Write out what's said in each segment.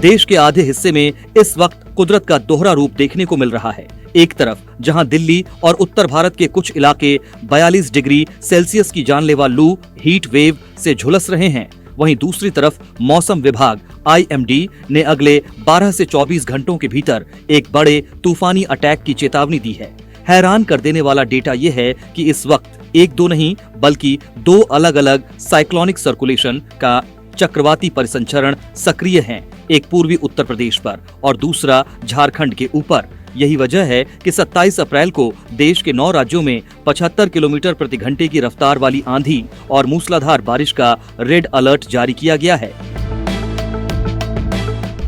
देश के आधे हिस्से में इस वक्त कुदरत का दोहरा रूप देखने को मिल रहा है। एक तरफ जहां दिल्ली और उत्तर भारत के कुछ इलाके 42 डिग्री सेल्सियस की जानलेवा लू हीट वेव से झुलस रहे हैं, वहीं दूसरी तरफ मौसम विभाग IMD ने अगले 12 से 24 घंटों के भीतर एक बड़े तूफानी अटैक की चेतावनी दी है। हैरान कर देने वाला डेटा यह है कि इस वक्त एक दो नहीं बल्कि 2 अलग अलग साइक्लोनिक सर्कुलेशन का चक्रवाती परिसंचरण सक्रिय हैं, एक पूर्वी उत्तर प्रदेश पर और दूसरा झारखंड के ऊपर। यही वजह है कि 27 अप्रैल को देश के 9 राज्यों में 75 किलोमीटर प्रति घंटे की रफ्तार वाली आंधी और मूसलाधार बारिश का रेड अलर्ट जारी किया गया है।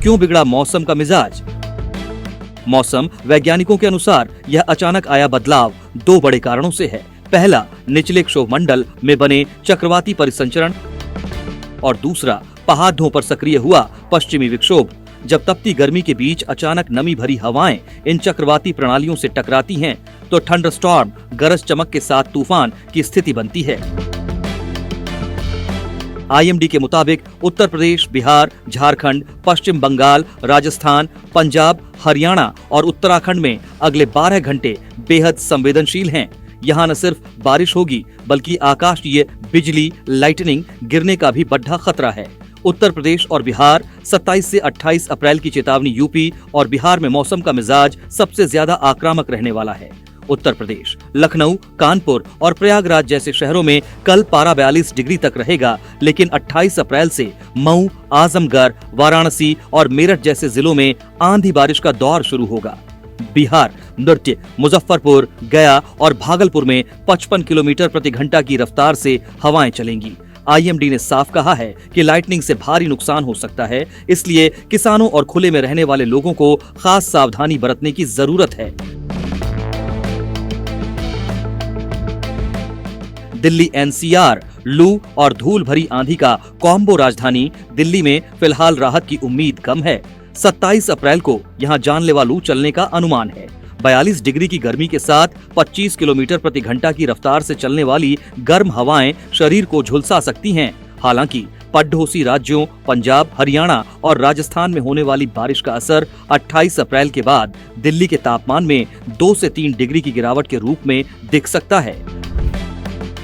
क्यों बिगड़ा मौसम का मिजाज? मौसम वैज्ञानिकों के अनुसार यह अचानक आया बदलाव 2 बड़े कारणों से है। पहला, निचले क्षोभमंडल में बने चक्रवाती परिसंचरण और दूसरा, पहाड़ों पर सक्रिय हुआ पश्चिमी विक्षोभ। जब तपती गर्मी के बीच अचानक नमी भरी हवाएं इन चक्रवाती प्रणालियों से टकराती हैं, तो थंडरस्टॉर्म गरज चमक के साथ तूफान की स्थिति बनती है। IMD के मुताबिक उत्तर प्रदेश, बिहार, झारखंड, पश्चिम बंगाल, राजस्थान, पंजाब, हरियाणा और उत्तराखंड में अगले 12 घंटे बेहद संवेदनशील हैं। यहाँ न सिर्फ बारिश होगी बल्कि आकाशीय बिजली, लाइटनिंग गिरने का भी बड़ा खतरा है। उत्तर प्रदेश और बिहार 27 से 28 अप्रैल की चेतावनी। यूपी और बिहार में मौसम का मिजाज सबसे ज्यादा आक्रामक रहने वाला है। उत्तर प्रदेश, लखनऊ, कानपुर और प्रयागराज जैसे शहरों में कल पारा 42 डिग्री तक रहेगा, लेकिन 28 अप्रैल से मऊ, आजमगढ़, वाराणसी और मेरठ जैसे जिलों में आंधी बारिश का दौर शुरू होगा। बिहार, नृत्य, मुजफ्फरपुर, गया और भागलपुर में 55 किलोमीटर प्रति घंटा की रफ्तार से हवाएं चलेंगी। IMD ने साफ कहा है कि लाइटनिंग से भारी नुकसान हो सकता है, इसलिए किसानों और खुले में रहने वाले लोगों को खास सावधानी बरतने की जरूरत है। दिल्ली NCR लू और धूल भरी आंधी का कॉम्बो राजधानी दिल्ली में फिलहाल राहत की उम्मीद कम है। 27 अप्रैल को यहां जानलेवा लू चलने का अनुमान है। 42 डिग्री की गर्मी के साथ 25 किलोमीटर प्रति घंटा की रफ्तार से चलने वाली गर्म हवाएं शरीर को झुलसा सकती हैं। हालांकि पड़ोसी राज्यों पंजाब, हरियाणा और राजस्थान में होने वाली बारिश का असर 28 अप्रैल के बाद दिल्ली के तापमान में 2 से 3 डिग्री की गिरावट के रूप में दिख सकता है।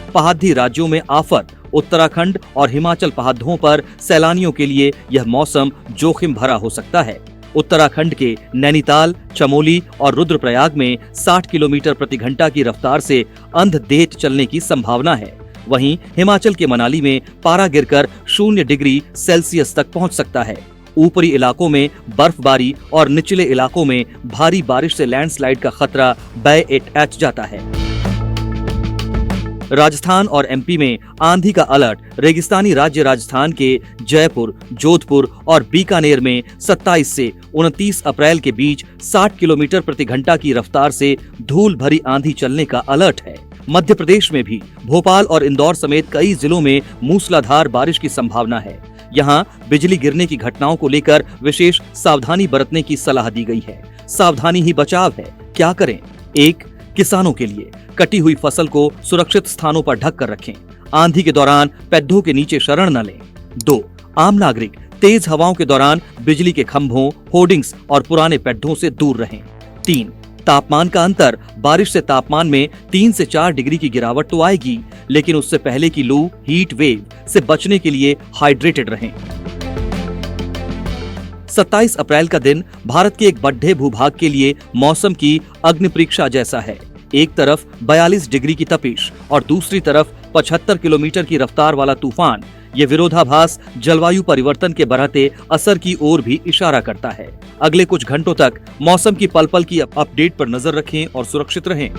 पहाड़ी राज्यों में आफत। उत्तराखंड और हिमाचल पहाड़ों पर सैलानियों के लिए यह मौसम जोखिम भरा हो सकता है। उत्तराखंड के नैनीताल, चमोली और रुद्रप्रयाग में 60 किलोमीटर प्रति घंटा की रफ्तार से अंधदेत चलने की संभावना है। वहीं हिमाचल के मनाली में पारा गिरकर 0 डिग्री सेल्सियस तक पहुंच सकता है। ऊपरी इलाकों में बर्फबारी और निचले इलाकों में भारी बारिश से लैंडस्लाइड का खतरा बढ़ जाता है। राजस्थान और MP में आंधी का अलर्ट। रेगिस्तानी राज्य राजस्थान के जयपुर, जोधपुर और बीकानेर में 27 से 29 अप्रैल के बीच 60 किलोमीटर प्रति घंटा की रफ्तार से धूल भरी आंधी चलने का अलर्ट है। मध्य प्रदेश में भी भोपाल और इंदौर समेत कई जिलों में मूसलाधार बारिश की संभावना है। यहाँ बिजली गिरने की घटनाओं को लेकर विशेष सावधानी बरतने की सलाह दी गई है। सावधानी ही बचाव है। क्या करें? 1. किसानों के लिए कटी हुई फसल को सुरक्षित स्थानों पर ढक कर रखें। आंधी के दौरान पेड़ों के नीचे शरण न लें। 2. आम नागरिक तेज हवाओं के दौरान बिजली के खंभों, होर्डिंग्स और पुराने पेड़ों से दूर रहें। 3. तापमान का अंतर। बारिश से तापमान में 3 से 4 डिग्री की गिरावट तो आएगी, लेकिन उससे पहले की लू हीट वेव से बचने के लिए हाइड्रेटेड रहें। 27 अप्रैल का दिन भारत के एक बड़े भूभाग के लिए मौसम की अग्नि परीक्षा जैसा है। एक तरफ 42 डिग्री की तपिश और दूसरी तरफ 75 किलोमीटर की रफ्तार वाला तूफान। ये विरोधाभास जलवायु परिवर्तन के बढ़ते असर की ओर भी इशारा करता है। अगले कुछ घंटों तक मौसम की पल पल की अपडेट पर नजर रखें और सुरक्षित रहें।